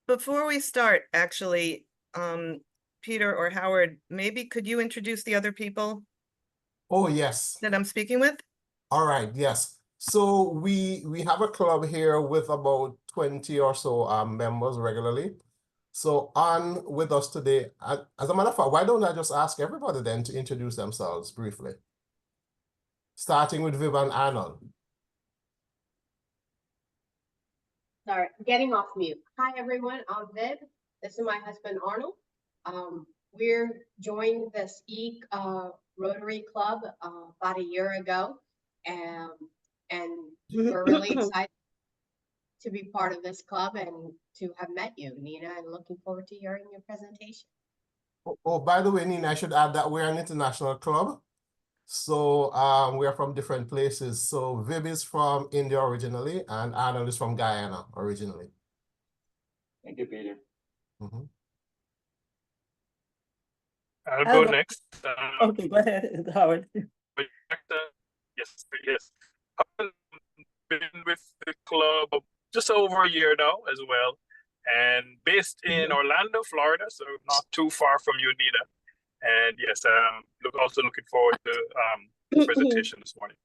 Before we start, actually, Peter or Howard, maybe could you introduce the other people Oh, yes. that I'm speaking with? All right, yes. So we have a club here with about 20 or so members regularly. So on with us today, as a matter of fact, why don't I just ask everybody then to introduce themselves briefly? Starting with Viv and Arnold. Sorry, getting off mute. Hi, everyone. I'm Viv. This is my husband, Arnold. We're joined the Speak Rotary Club about a year ago, and we're really excited to be part of this club and to have met you, Nina, and looking forward to hearing your presentation. Oh, by the way, Nina, I should add that we're an international club. So we are from different places. So Viv is from India originally, and Arnold is from Guyana originally. Thank you, Peter. Mhm. I'll go next. Okay, go ahead, Howard. Yes. I've been with the club just over a year now as well, and based in Orlando, Florida, so not too far from you, Nina. And yes, also looking forward to the presentation this morning.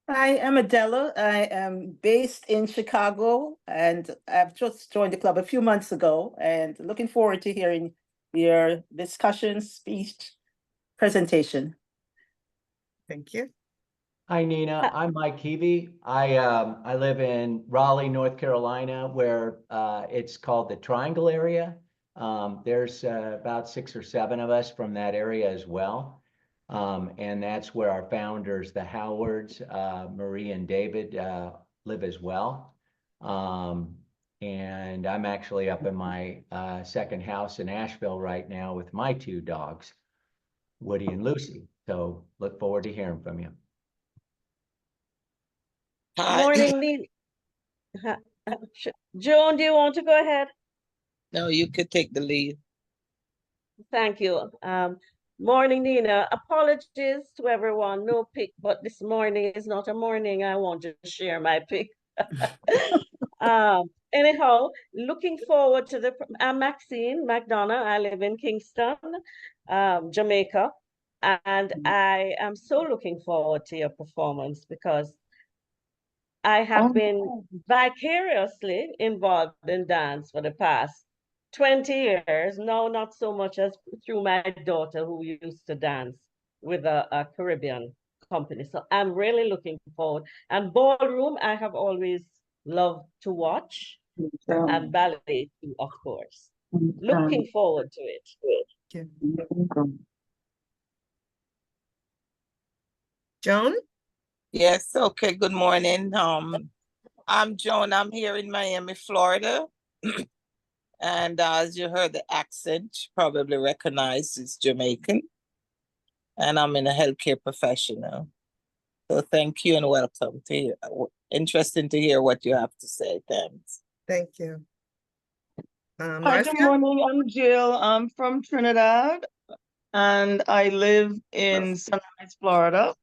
Hi, I'm Adela. I am based in Chicago, and I've just joined the club a few months ago, and looking forward to hearing your discussion, speech, presentation. Thank you. Hi, Nina. I'm Mike Heavey. I live in Raleigh, North Carolina, where it's called the Triangle area. There's about 6 or 7 of us from that area as well. And that's where our founders, the Howards, Marie and David, live as well. And I'm actually up in my second house in Asheville right now with my 2 dogs, Woody and Lucy. So look forward to hearing from you. Morning, Nina. Joan, do you want to go ahead? No, you could take the lead. Thank you. Morning, Nina. Apologies to everyone. No pick, but this morning is not a morning I want to share my pick. Anyhow, looking forward to I'm Maxine McDonough. I live in Kingston, Jamaica, and I am so looking forward to your performance because I have been vicariously involved in dance for the past 20 years. No, not so much as through my daughter who used to dance with a Caribbean company. So I'm really looking forward. And ballroom, I have always loved to watch, and ballet too, of course. Looking forward to it. Joan? Yes, okay, good morning. I'm Joan. I'm here in Miami, Florida. And as you heard the accent, you probably recognize it's Jamaican. And I'm in a healthcare professional. So thank you and welcome to hear. Interesting to hear what you have to say. Thanks. Thank you. Hi, good morning. I'm Jill. I'm from Trinidad, and I live in Sunrise, Florida.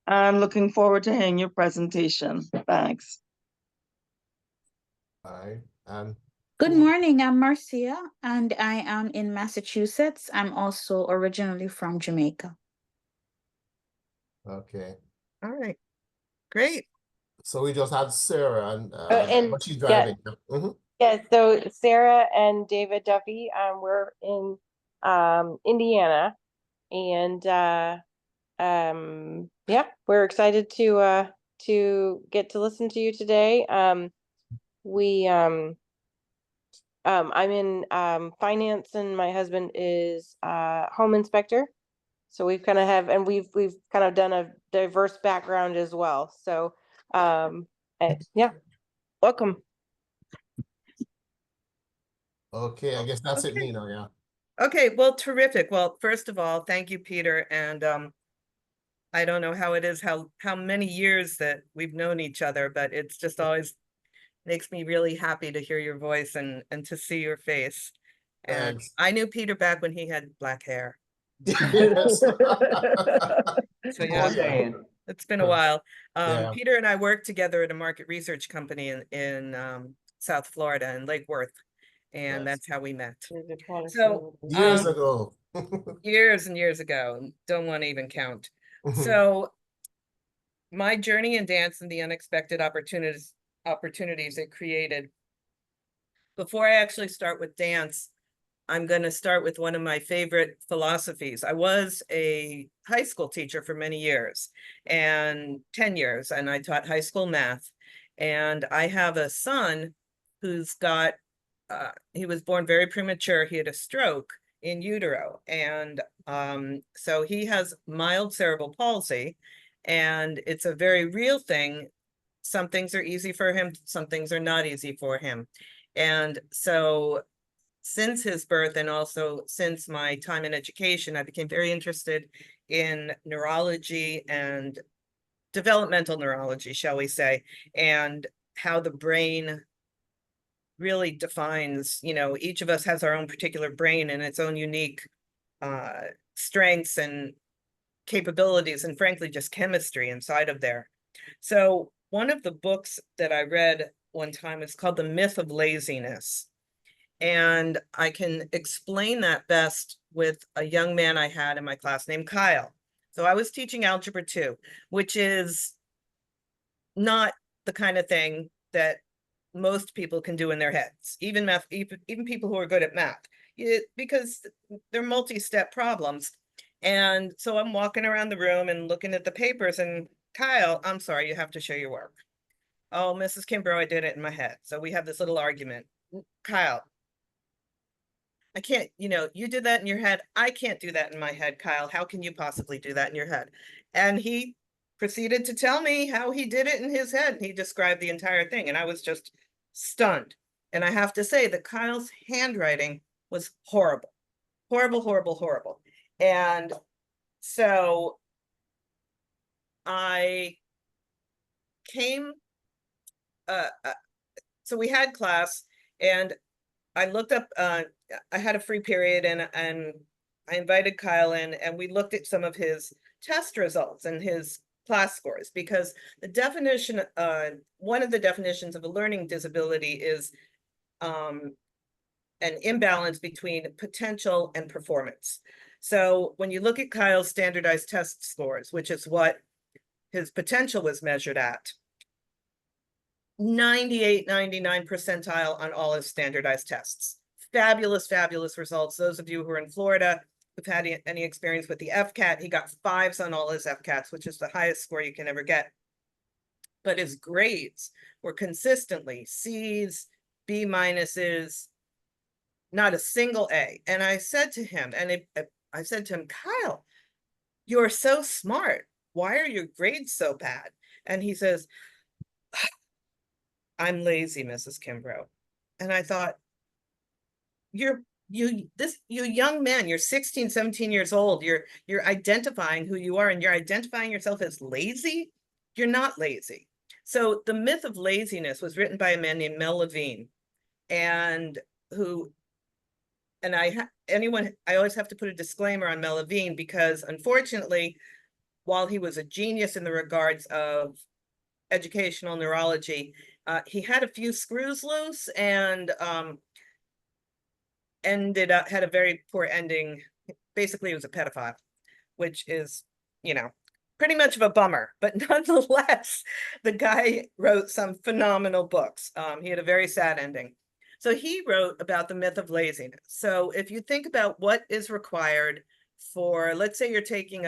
I'm looking forward to hearing your presentation. Thanks. Hi, good morning. I'm Marcia, and I am in Massachusetts. I'm also originally from Jamaica. Okay. All right. Great. So we just had Sarah, and but she's yeah, driving. Yeah, so Sarah and David Duffy, we're in Indiana, and yeah, we're excited to get to listen to you today. I'm in finance, and my husband is home inspector. So we've kind of we've kind of done a diverse background as well. So yeah, welcome. Okay, I guess that's it, Nina. Yeah. Okay, well, terrific. Well, first of all, thank you, Peter. And I don't know how it is, how many years that we've known each other, but it's just always makes me really happy to hear your voice and to see your face. And I knew Peter back when he had black hair. Yes. So yeah, it's been a while. Peter and I worked together at a market research company in South Florida in Lake Worth. And Yes. that's how we met. Music policy. So Years ago. years and years ago, don't want to even count. So my journey in dance and the unexpected opportunities it created. Before I actually start with dance, I'm going to start with one of my favorite philosophies. I was a high school teacher for many years, and 10 years, and I taught high school math. And I have a son who's got, he was born very premature. He had a stroke in utero. And so he has mild cerebral palsy, and it's a very real thing. Some things are easy for him, some things are not easy for him. And so since his birth, and also since my time in education, I became very interested in neurology and developmental neurology, shall we say, and how the brain really defines, you know, each of us has our own particular brain and its own unique strengths and capabilities, and frankly, just chemistry inside of there. So one of the books that I read one time is called The Myth of Laziness. And I can explain that best with a young man I had in my class named Kyle. So I was teaching Algebra 2, which is not the kind of thing that most people can do in their heads, even math, even people who are good at math, because they're multi-step problems. And so I'm walking around the room and looking at the papers, and Kyle, I'm sorry, you have to show your work. Oh, Mrs. Kimbrough, I did it in my head. So we have this little argument. Kyle, I can't, you know, you did that in your head. I can't do that in my head, Kyle. How can you possibly do that in your head? And he proceeded to tell me how he did it in his head. He described the entire thing, and I was just stunned. And I have to say that Kyle's handwriting was horrible, horrible, horrible, horrible. And so I came, so we had class, and I looked up, I had a free period, and I invited Kyle in, and we looked at some of his test results and his class scores, because the definition, one of the definitions of a learning disability is an imbalance between potential and performance. So when you look at Kyle's standardized test scores, which is what his potential was measured at, 98, 99 percentile on all his standardized tests. Fabulous, fabulous results. Those of you who are in Florida who've had any experience with the FCAT, he got 5s on all his FCATs, which is the highest score you can ever get. But his grades were consistently C's, B minuses, not a single A. And I said to him, I said to him, Kyle, you're so smart. Why are your grades so bad? And he says, I'm lazy, Mrs. Kimbrough. And I thought, you young man, you're 16, 17 years old. You're identifying who you are, and you're identifying yourself as lazy. You're not lazy. So The Myth of Laziness was written by a man named Mel Levine, and I always have to put a disclaimer on Mel Levine, because unfortunately, while he was a genius in the regards of educational neurology, he had a few screws loose, and had a very poor ending. Basically, he was a pedophile, which is, you know, pretty much of a bummer. But nonetheless, the guy wrote some phenomenal books. He had a very sad ending. So he wrote about the myth of laziness. So if you think about what is required for, let's say you're taking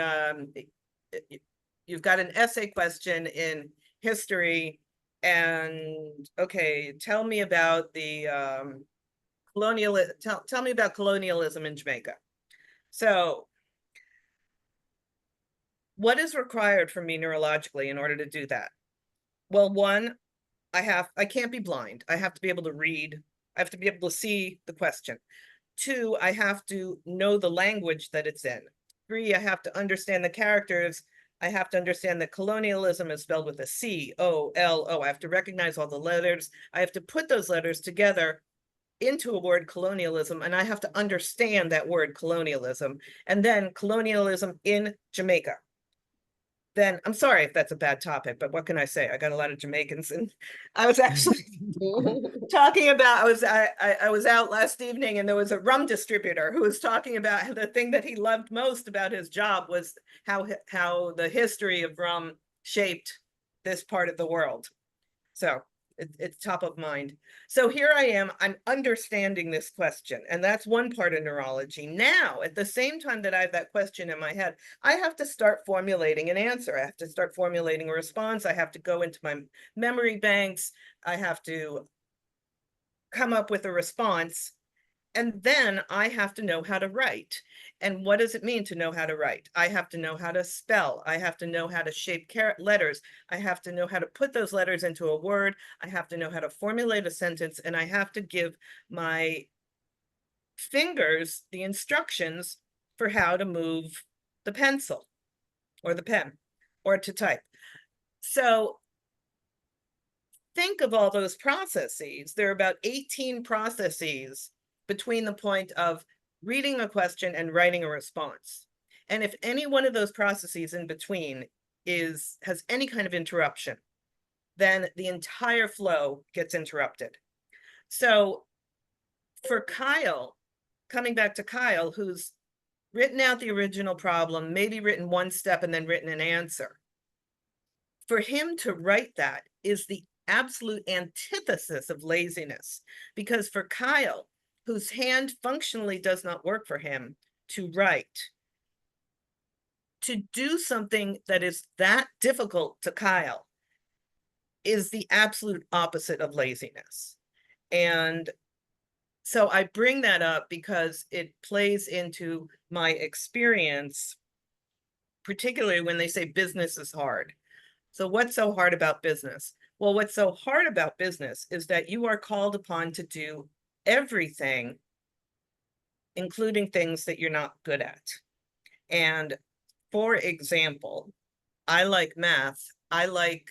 you've got an essay question in history, and okay, tell me about the tell me about colonialism in Jamaica. So what is required from me neurologically in order to do that? Well, one, I can't be blind. I have to be able to read. I have to be able to see the question. 2, I have to know the language that it's in. 3, I have to understand the characters. I have to understand that colonialism is spelled with a C-O-L-O. I have to recognize all the letters. I have to put those letters together into a word, colonialism, and I have to understand that word colonialism, and then colonialism in Jamaica. then I'm sorry if that's a bad topic, but what can I say? I got a lot of Jamaicans, and I was actually talking about, I was out last evening, and there was a rum distributor who was talking about the thing that he loved most about his job was how the history of rum shaped this part of the world. So it's top of mind. So here I am, I'm understanding this question, and that's one part of neurology. Now, at the same time that I have that question in my head, I have to start formulating an answer. I have to start formulating a response. I have to go into my memory banks. I have to come up with a response. And then I have to know how to write. And what does it mean to know how to write? I have to know how to spell. I have to know how to shape letters. I have to know how to put those letters into a word. I have to know how to formulate a sentence. And I have to give my fingers the instructions for how to move the pencil or the pen or to type. So think of all those processes. There are about 18 processes between the point of reading a question and writing a response. And if any one of those processes in between has any kind of interruption, then the entire flow gets interrupted. So for Kyle, coming back to Kyle, who's written out the original problem, maybe written one step and then written an answer, for him to write that is the absolute antithesis of laziness, because for Kyle, whose hand functionally does not work for him to write, to do something that is that difficult to Kyle is the absolute opposite of laziness. And so I bring that up because it plays into my experience, particularly when they say business is hard. So what's so hard about business? Well, what's so hard about business is that you are called upon to do everything, including things that you're not good at. And for example, I like math. I like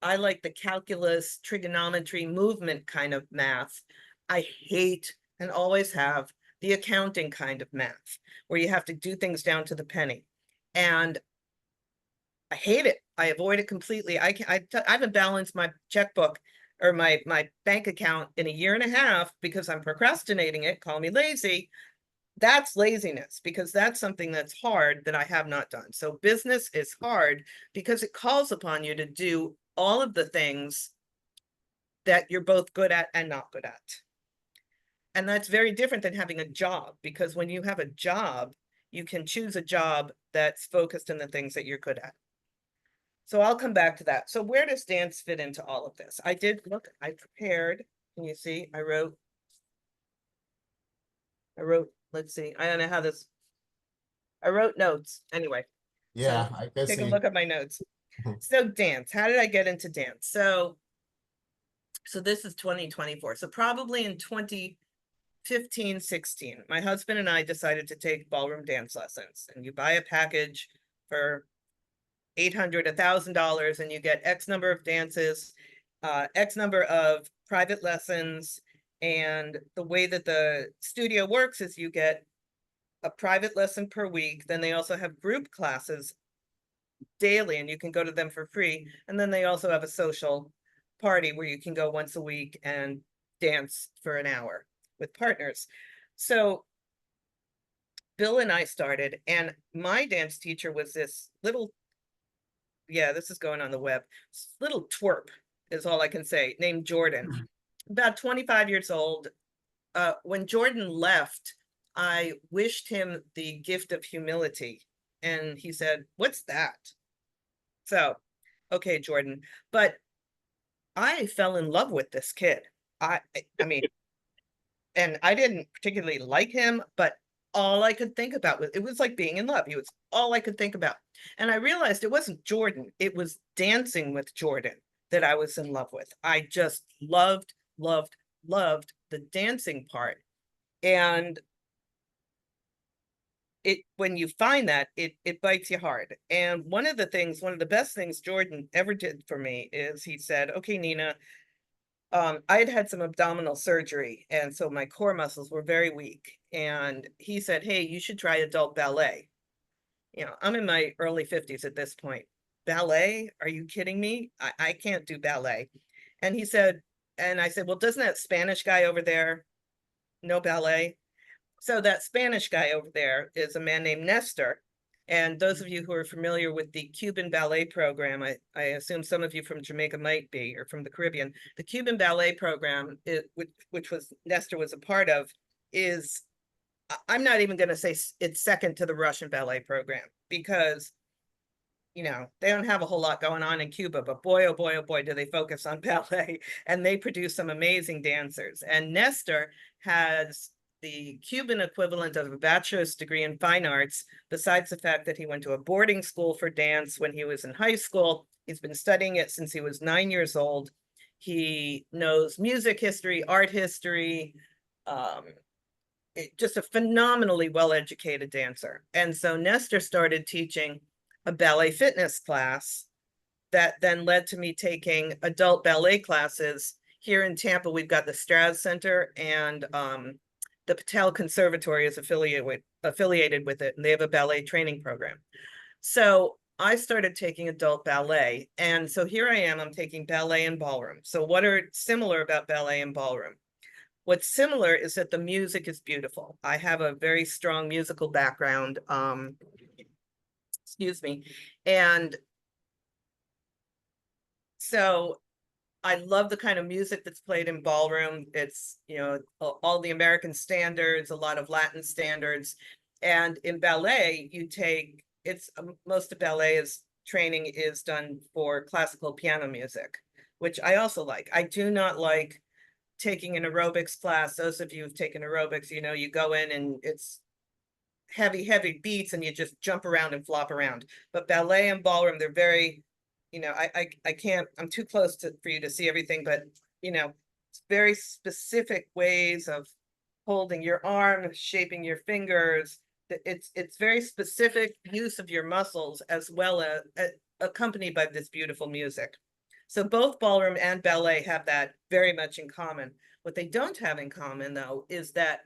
the calculus, trigonometry, movement kind of math. I hate and always have the accounting kind of math, where you have to do things down to the penny. And I hate it. I avoid it completely. I haven't balanced my checkbook or my bank account in a year and a half because I'm procrastinating it. Call me lazy. That's laziness, because that's something that's hard that I have not done. So business is hard because it calls upon you to do all of the things that you're both good at and not good at. And that's very different than having a job, because when you have a job, you can choose a job that's focused on the things that you're good at. So I'll come back to that. So where does dance fit into all of this? I did look, I prepared. Can you see? I wrote, let's see, I don't know how this, I wrote notes anyway. Yeah, so I can take see. a look at my notes. So dance, how did I get into dance? So this is 2024. So probably in 2015, 16, my husband and I decided to take ballroom dance lessons, and you buy a package for $800, $1,000, and you get X number of dances, X number of private lessons. And the way that the studio works is you get a private lesson per week. Then they also have group classes daily, and you can go to them for free. And then they also have a social party where you can go once a week and dance for an hour with partners. So Bill and I started, and my dance teacher was this little, yeah, this is going on the web, little twerp is all I can say, named Jordan, about 25 years old. When Jordan left, I wished him the gift of humility, and he said, "What's that?" So, okay, Jordan, but I fell in love with this kid. I mean, and I didn't particularly like him, but all I could think about was, it was like being in love. He was all I could think about. And I realized it wasn't Jordan, it was dancing with Jordan that I was in love with. I just loved the dancing part. And when you find that, it bites you hard. And one of the best things Jordan ever did for me is he said, "Okay, Nina, I had some abdominal surgery, and so my core muscles were very weak." And he said, "Hey, you should try adult ballet." You know, I'm in my early 50s at this point. Ballet? Are you kidding me? I can't do ballet. And he said, and I said, well, doesn't that Spanish guy over there know ballet? So that Spanish guy over there is a man named Nestor. And those of you who are familiar with the Cuban ballet program, I assume some of you from Jamaica might be, or from the Caribbean. The Cuban ballet program, which was Nestor was a part of, is, I'm not even going to say it's second to the Russian ballet program, because, you know, they don't have a whole lot going on in Cuba, but boy, oh boy, do they focus on ballet, and they produce some amazing dancers. And Nestor has the Cuban equivalent of a bachelor's degree in fine arts, besides the fact that he went to a boarding school for dance when he was in high school. He's been studying it since he was 9 years old. He knows music history, art history, just a phenomenally well-educated dancer. And so Nestor started teaching a ballet fitness class that then led to me taking adult ballet classes. Here in Tampa, we've got the Straz Center, and the Patel Conservatory is affiliated with it, and they have a ballet training program. So I started taking adult ballet. And so here I am, I'm taking ballet and ballroom. So what are similar about ballet and ballroom? What's similar is that the music is beautiful. I have a very strong musical background. Excuse me. And so I love the kind of music that's played in ballroom. It's, you know, all the American standards, a lot of Latin standards. And in ballet, you take, it's most of ballet's training is done for classical piano music, which I also like. I do not like taking an aerobics class. Those of you who've taken aerobics, you know, you go in and it's heavy beats and you just jump around and flop around. But ballet and ballroom, they're very, you know, I can't, I'm too close for you to see everything, but, you know, it's very specific ways of holding your arm, shaping your fingers. It's very specific use of your muscles, as well as accompanied by this beautiful music. So both ballroom and ballet have that very much in common. What they don't have in common, though, is that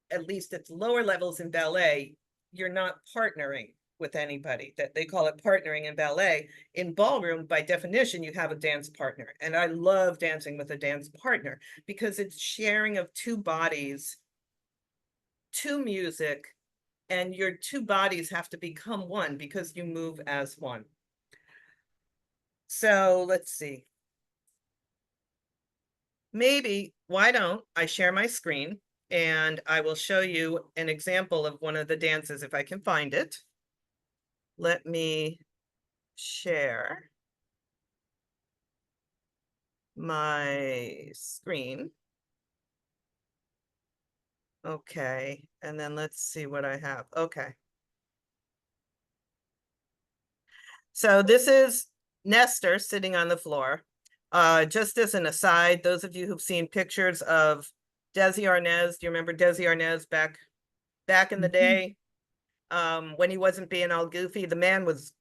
at least at lower levels in ballet, you're not partnering with anybody. That they call it partnering in ballet. In ballroom, by definition, you have a dance partner. And I love dancing with a dance partner because it's sharing of two bodies, to music, and your two bodies have to become one because you move as one. So let's see. Maybe, why don't I share my screen and I will show you an example of one of the dances if I can find it. Let me share my screen. Okay, and then let's see what I have. Okay. So this is Nestor sitting on the floor. Just as an aside, those of you who've seen pictures of Desi Arnaz, do you remember Desi Arnaz back in the day? When he wasn't being all goofy, the man was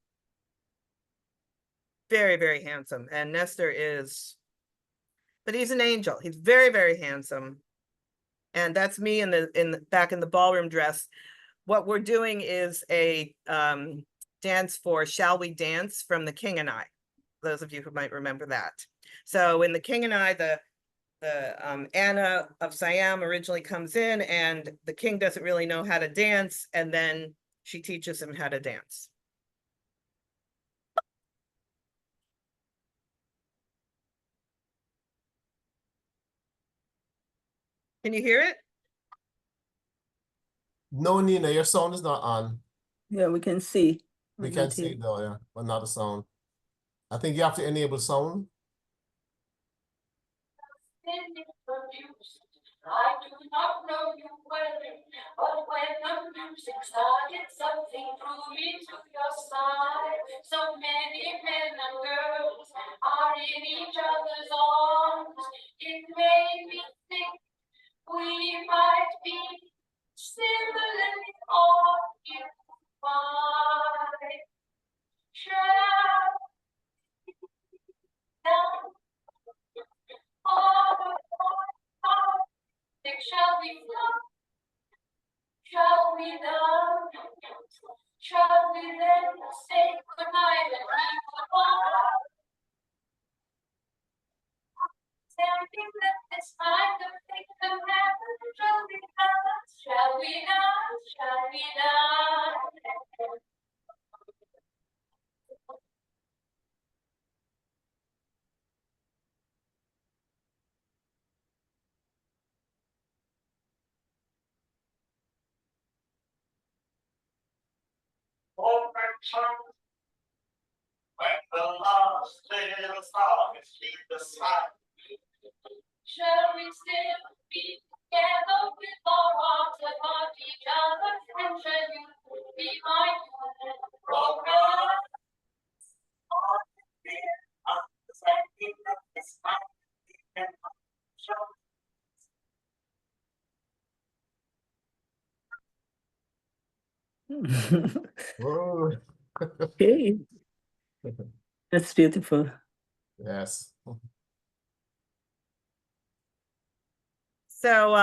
very handsome, and Nestor is, but he's an angel. He's very handsome. And that's me back in the ballroom dress. What we're doing is a dance for Shall We Dance from The King and I. Those of you who might remember that. So in The King and I, the Anna of Siam originally comes in, and the king doesn't really know how to dance, and then she teaches him how to dance. Can you hear it? No, Nina, your sound is not on. Yeah, we can see. We can see it though, yeah, but not the sound. I think you have to enable sound. I do not know you well, but when the music started, something drew me to your side. So many men and girls are in each other's arms. It made me think we might be similarly occupied. Shall shall we flow? Shall we love? Shall think that this kind of thing can happen? Shall we not? Shall we not? Shall we not? Open church, when the last little stars leave the sky. Shall we still be together with our arms about each other? And shall you be my broken? Understanding that this time we can show. Oh, Okay, that's beautiful. yes. So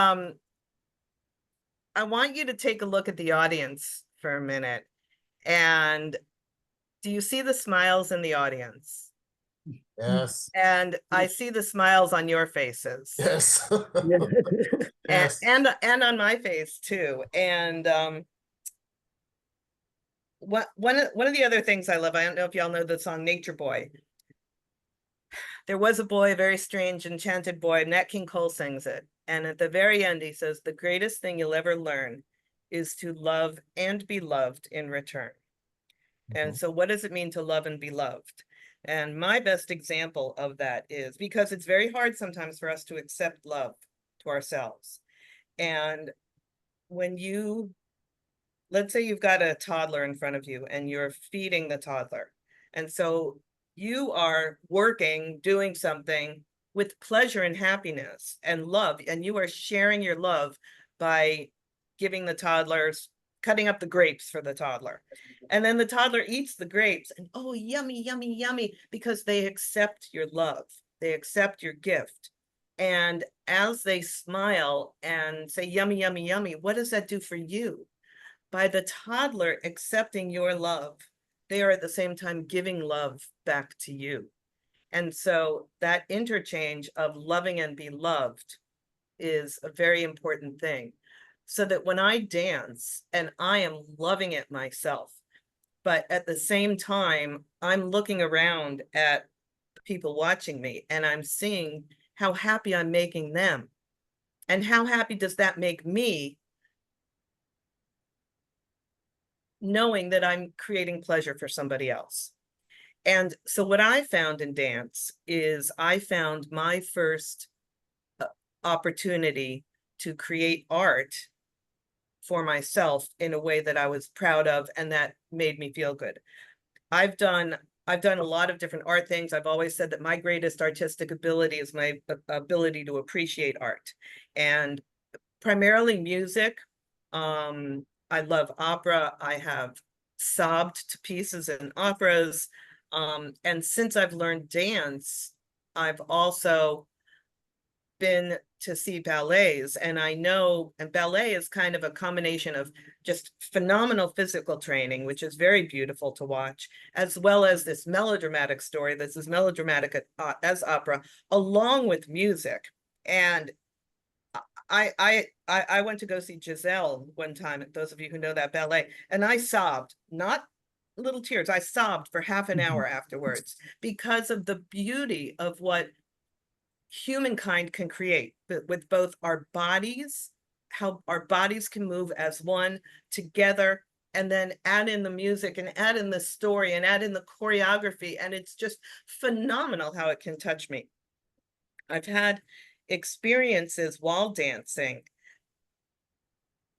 I want you to take a look at the audience for a minute. And do you see the smiles in the audience? Yes. And I see the smiles on your faces. Yes. and, Yes. and on my face too. And one of the other things I love, I don't know if y'all know the song Nature Boy. There was a boy, a very strange, enchanted boy. Nat King Cole sings it. And at the very end, he says, the greatest thing you'll ever learn is to love and be loved in return. And so what does it mean to love and be loved? And my best example of that is, because it's very hard sometimes for us to accept love to ourselves. And when you, let's say you've got a toddler in front of you and you're feeding the toddler. And so you are working, doing something with pleasure and happiness and love, and you are sharing your love by giving the toddlers, cutting up the grapes for the toddler. And then the toddler eats the grapes and, oh, yummy, yummy, yummy, because they accept your love. They accept your gift. And as they smile and say, yummy, yummy, yummy, what does that do for you? By the toddler accepting your love, they are at the same time giving love back to you. And so that interchange of loving and be loved is a very important thing. So that when I dance and I am loving it myself, but at the same time, I'm looking around at people watching me and I'm seeing how happy I'm making them. And how happy does that make me, knowing that I'm creating pleasure for somebody else? And so what I found in dance is I found my first opportunity to create art for myself in a way that I was proud of and that made me feel good. I've done a lot of different art things. I've always said that my greatest artistic ability is my ability to appreciate art, and primarily music. I love opera. I have sobbed to pieces in operas. And since I've learned dance, I've also been to see ballets, and I know, and ballet is kind of a combination of just phenomenal physical training, which is very beautiful to watch, as well as this melodramatic story that's as melodramatic as opera, along with music. And I went to go see Giselle one time, those of you who know that ballet, and I sobbed, not little tears, I sobbed for half an hour afterwards because of the beauty of what humankind can create with both our bodies, how our bodies can move as one together, and then add in the music and add in the story and add in the choreography. And it's just phenomenal how it can touch me. I've had experiences while dancing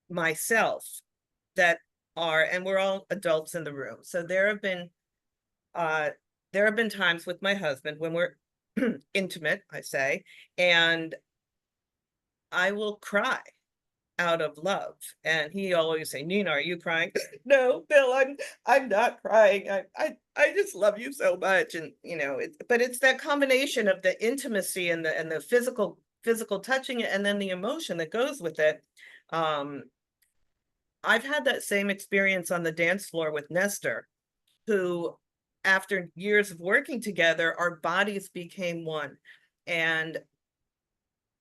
myself that are, and we're all adults in the room. So there have been times with my husband when we're intimate, I say, and I will cry out of love. And he always say, Nina, are you crying? No, Bill, I'm not crying. I just love you so much. And you know, but it's that combination of the intimacy and the physical touching it, and then the emotion that goes with it. I've had that same experience on the dance floor with Nestor, who, after years of working together, our bodies became one. And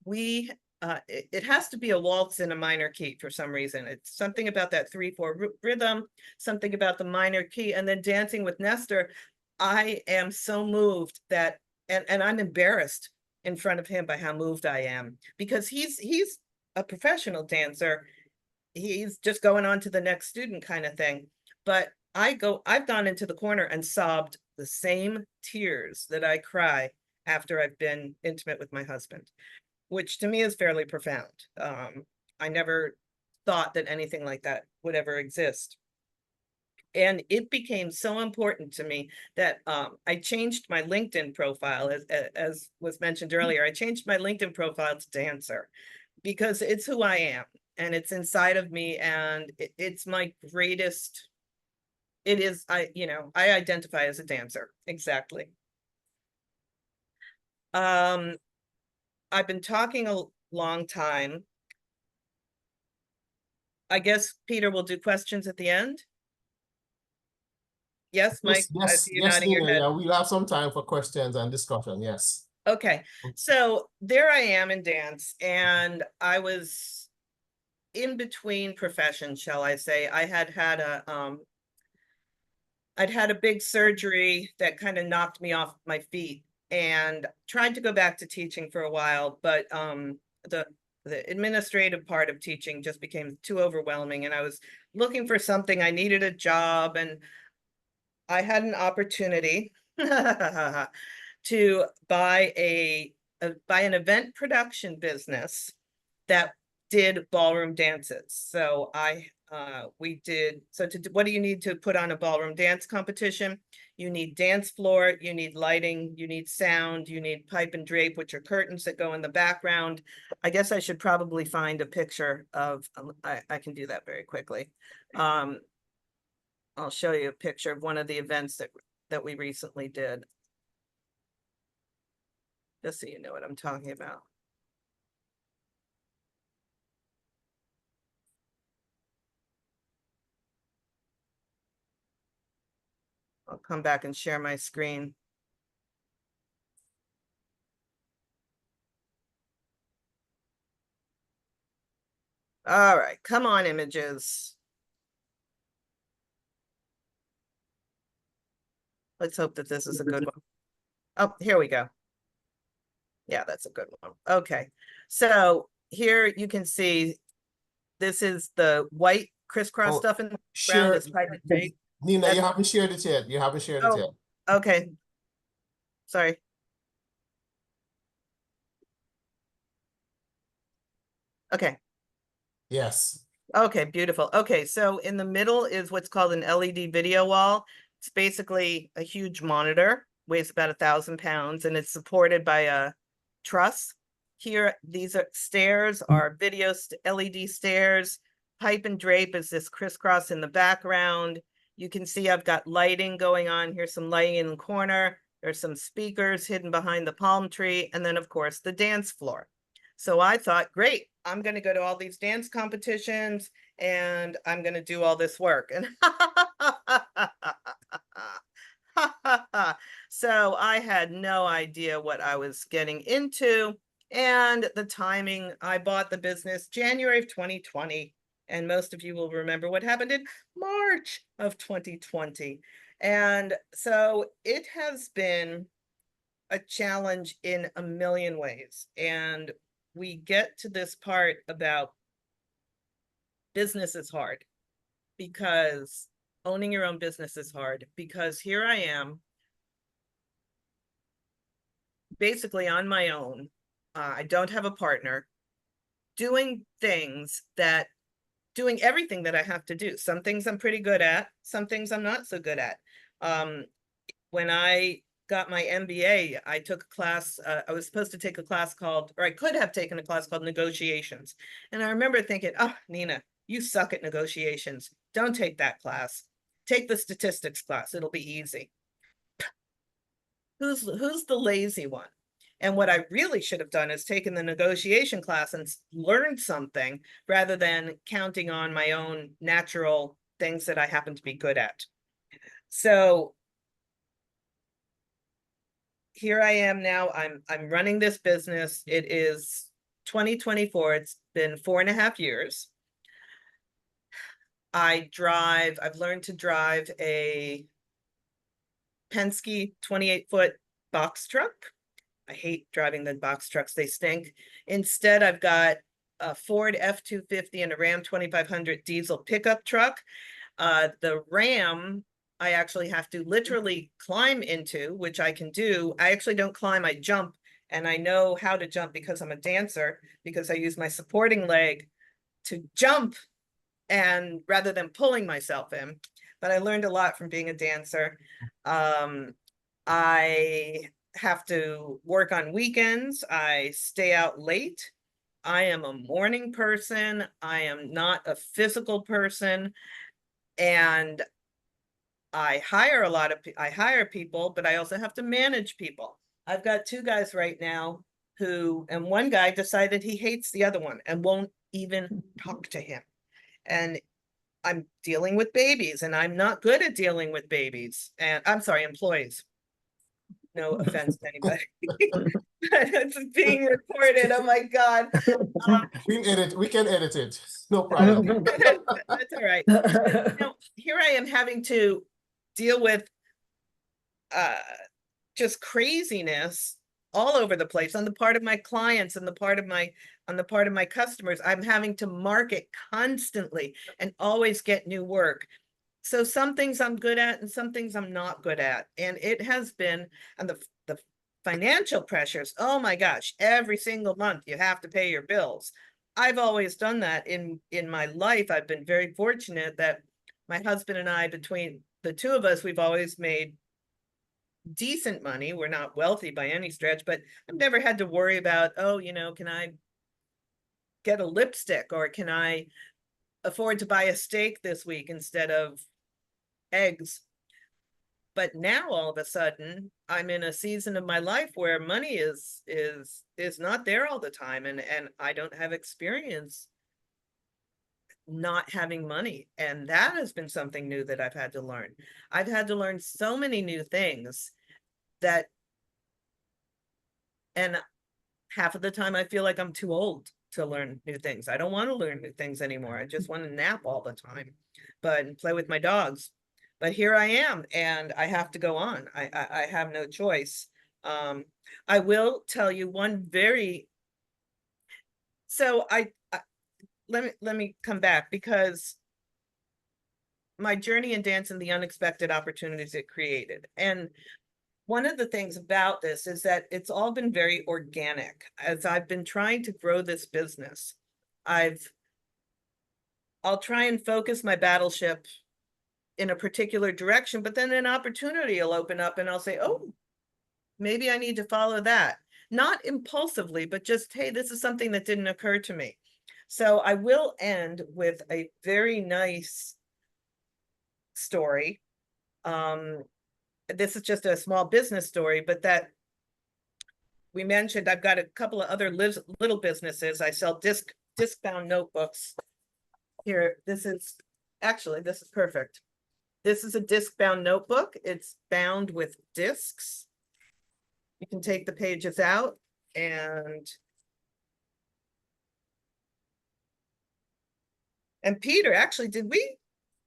it has to be a waltz in a minor key for some reason. It's something about that 3/4 rhythm, something about the minor key, and then dancing with Nestor. I am so moved that, and I'm embarrassed in front of him by how moved I am, because he's a professional dancer. He's just going on to the next student kind of thing. But I've gone into the corner and sobbed the same tears that I cry after I've been intimate with my husband, which to me is fairly profound. I never thought that anything like that would ever exist. And it became so important to me that I changed my LinkedIn profile, as was mentioned earlier. I changed my LinkedIn profile to dancer, because it's who I am and it's inside of me, and it's my greatest. It is, I identify as a dancer. Exactly. I've been talking a long time. I guess Peter will do questions at the end. Yes, Mike, I see you nodding your Nina, head. yeah, we'll have some time for questions and discussion, yes. Okay, so there I am in dance, and I was in between professions, shall I say. I'd had a big surgery that kind of knocked me off my feet, and tried to go back to teaching for a while, but the administrative part of teaching just became too overwhelming, and I was looking for something. I needed a job, and I had an opportunity to buy an event production business that did ballroom dances. So what do you need to put on a ballroom dance competition? You need dance floor, you need lighting, you need sound, you need pipe and drape, which are curtains that go in the background. I guess I should probably find a picture of, I can do that very quickly. I'll show you a picture of one of the events that we recently did, just so you know what I'm talking about. I'll come back and share my screen. All right, come on, images. Let's hope that this is a good one. Oh, here we go. Yeah, that's a good one. Okay, so here you can see, this is the white crisscross stuff in the background. This pipe and drape. Nina, you haven't shared it yet. You haven't shared it yet. Okay. Sorry. Okay. Yes. Okay, beautiful. Okay, so in the middle is what's called an LED video wall. It's basically a huge monitor, weighs about 1,000 pounds, and it's supported by a truss. Here, these are stairs, are video LED stairs. Pipe and drape is this crisscross in the background. You can see I've got lighting going on. Here's some lighting in the corner. There's some speakers hidden behind the palm tree. And then, of course, the dance floor. So I thought, great, I'm going to go to all these dance competitions and I'm going to do all this work. And so I had no idea what I was getting into. And the timing, I bought the business January of 2020. And most of you will remember what happened in March of 2020. And so it has been a challenge in a million ways. And we get to this part about business is hard, because owning your own business is hard, because here I am basically on my own. I don't have a partner, doing everything that I have to do. Some things I'm pretty good at, some things I'm not so good at. When I got my MBA, I took a class, I was supposed to take a class called, or I could have taken a class called negotiations. And I remember thinking, oh, Nina, you suck at negotiations. Don't take that class. Take the statistics class. It'll be easy. Who's the lazy one? And what I really should have done is taken the negotiation class and learned something, rather than counting on my own natural things that I happen to be good at. So here I am now. I'm running this business. It is 2024. It's been 4.5 years. I've learned to drive a Penske 28-foot box truck. I hate driving the box trucks, they stink. Instead, I've got a Ford F-250 and a Ram 2500 diesel pickup truck. The Ram, I actually have to literally climb into, which I can do. I actually don't climb, I jump, and I know how to jump because I'm a dancer, because I use my supporting leg to jump, and rather than pulling myself in. But I learned a lot from being a dancer. I have to work on weekends. I stay out late. I am a morning person. I am not a physical person. And I hire I hire people, but I also have to manage people. I've got 2 guys right now and one guy decided he hates the other one and won't even talk to him. And I'm dealing with babies, and I'm not good at dealing with babies. And I'm sorry, employees. No offense to anybody. It's being recorded. Oh my God. We can edit it. No problem. That's all right. Now, here I am having to deal with just craziness all over the place on the part of my clients and on the part of my customers. I'm having to market constantly and always get new work. So some things I'm good at and some things I'm not good at. And it has been, and the financial pressures, oh my gosh, every single month you have to pay your bills. I've always done that in my life. I've been very fortunate that my husband and I, between the two of us, we've always made decent money. We're not wealthy by any stretch, but I've never had to worry about, oh, can I get a lipstick, or can I afford to buy a steak this week instead of eggs? But now all of a sudden I'm in a season of my life where money is not there all the time, and I don't have experience not having money. And that has been something new that I've had to learn. I've had to learn so many new things and half of the time I feel like I'm too old to learn new things. I don't want to learn new things anymore. I just want to nap all the time, and play with my dogs. But here I am, and I have to go on. I have no choice. I will tell you one so let me come back, because my journey in dance and the unexpected opportunities it created. And one of the things about this is that it's all been very organic. As I've been trying to grow this business, I'll try and focus my battleship in a particular direction, but then an opportunity will open up and I'll say, oh, maybe I need to follow that. Not impulsively, but just, hey, this is something that didn't occur to me. So I will end with a very nice story. This is just a small business story, but that we mentioned, I've got a couple of other little businesses. I sell disc-bound notebooks. Here, this is perfect. This is a disc-bound notebook. It's bound with discs. You can take the pages out and Peter, actually, did we?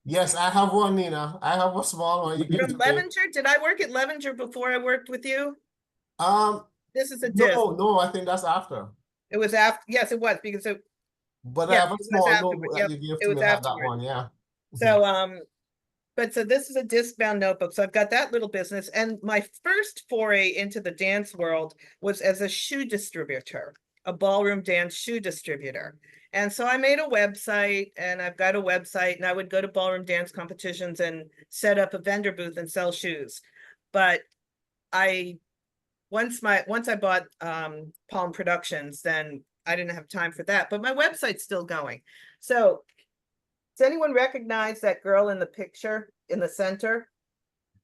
Yes, I have one, Nina. I have a small one. You give From it to me. Levenger? Did I work at Levenger before I worked with you? This is a disc. No, I think that's after. It was after, yes, it was, because But I yes, have a it was small afterward. notebook Yep, that you gave it to was me, that afterward. one, yeah. So, so this is a disc-bound notebook. So I've got that little business. And my first foray into the dance world was as a shoe distributor, a ballroom dance shoe distributor. And so I made a website, and I've got a website, and I would go to ballroom dance competitions and set up a vendor booth and sell shoes. But once I bought Palm Productions, then I didn't have time for that. But my website's still going. So does anyone recognize that girl in the picture in the center?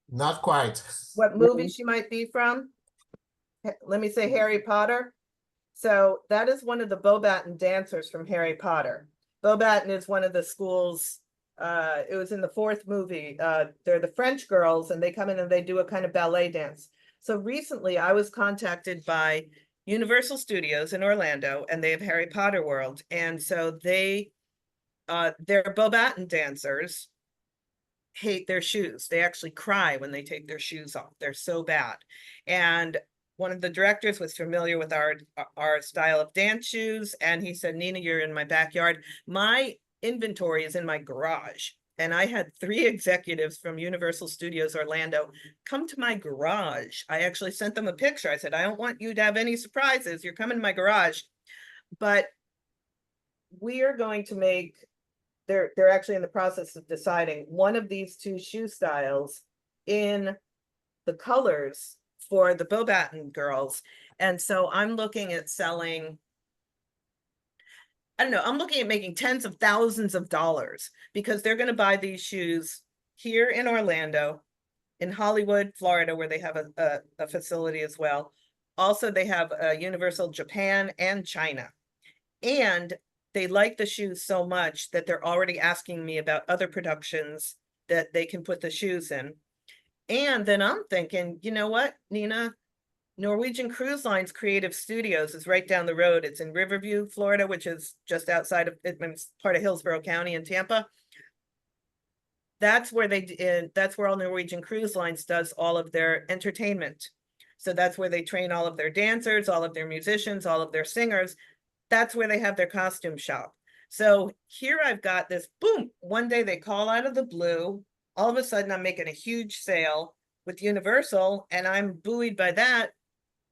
Not quite. What movie she might be from? Let me say Harry Potter. So that is one of the Beauxbaton dancers from Harry Potter. Beauxbaton is one of the schools. It was in the 4th movie. They're the French girls, and they come in and they do a kind of ballet dance. So recently I was contacted by Universal Studios in Orlando, and they have Harry Potter World. And so they're Bobaton dancers hate their shoes. They actually cry when they take their shoes off. They're so bad. And one of the directors was familiar with our style of dance shoes. And he said, Nina, you're in my backyard. My inventory is in my garage. And I had 3 executives from Universal Studios Orlando come to my garage. I actually sent them a picture. I said, I don't want you to have any surprises. You're coming to my garage. But we are going to make, they're actually in the process of deciding one of these 2 shoe styles in the colors for the Bobaton girls. And so I'm looking at selling, I don't know, I'm looking at making tens of thousands of dollars because they're going to buy these shoes here in Orlando, in Hollywood, Florida, where they have a facility as well. Also, they have Universal Japan and China. And they like the shoes so much that they're already asking me about other productions that they can put the shoes in. And then I'm thinking, you know what, Nina? Norwegian Cruise Line's Creative Studios is right down the road. It's in Riverview, Florida, which is just outside of, it's part of Hillsborough County in Tampa. That's where that's where all Norwegian Cruise Lines does all of their entertainment. So that's where they train all of their dancers, all of their musicians, all of their singers. That's where they have their costume shop. So here I've got this, boom, one day they call out of the blue. All of a sudden I'm making a huge sale with Universal and I'm buoyed by that.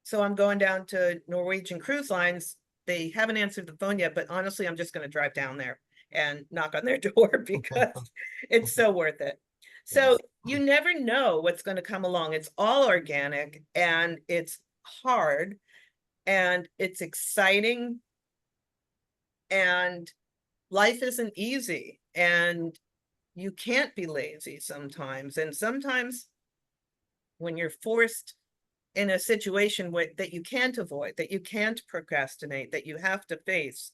So I'm going down to Norwegian Cruise Lines. They haven't answered the phone yet, but honestly, I'm just going to drive down there and knock on their door because it's so worth it. So you never know what's going to come along. It's all organic and it's hard and it's exciting and life isn't easy and you can't be lazy sometimes. And sometimes when you're forced in a situation that you can't avoid, that you can't procrastinate, that you have to face,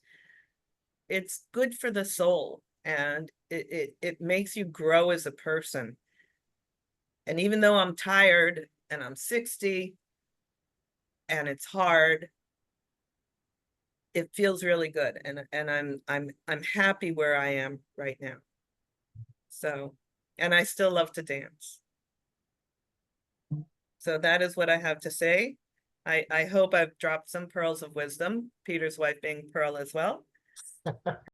it's good for the soul and it makes you grow as a person. And even though I'm tired and I'm 60 and it's hard, it feels really good. And I'm happy where I am right now. So, and I still love to dance. So that is what I have to say. I hope I've dropped some pearls of wisdom, Peter's wife being Pearl as well.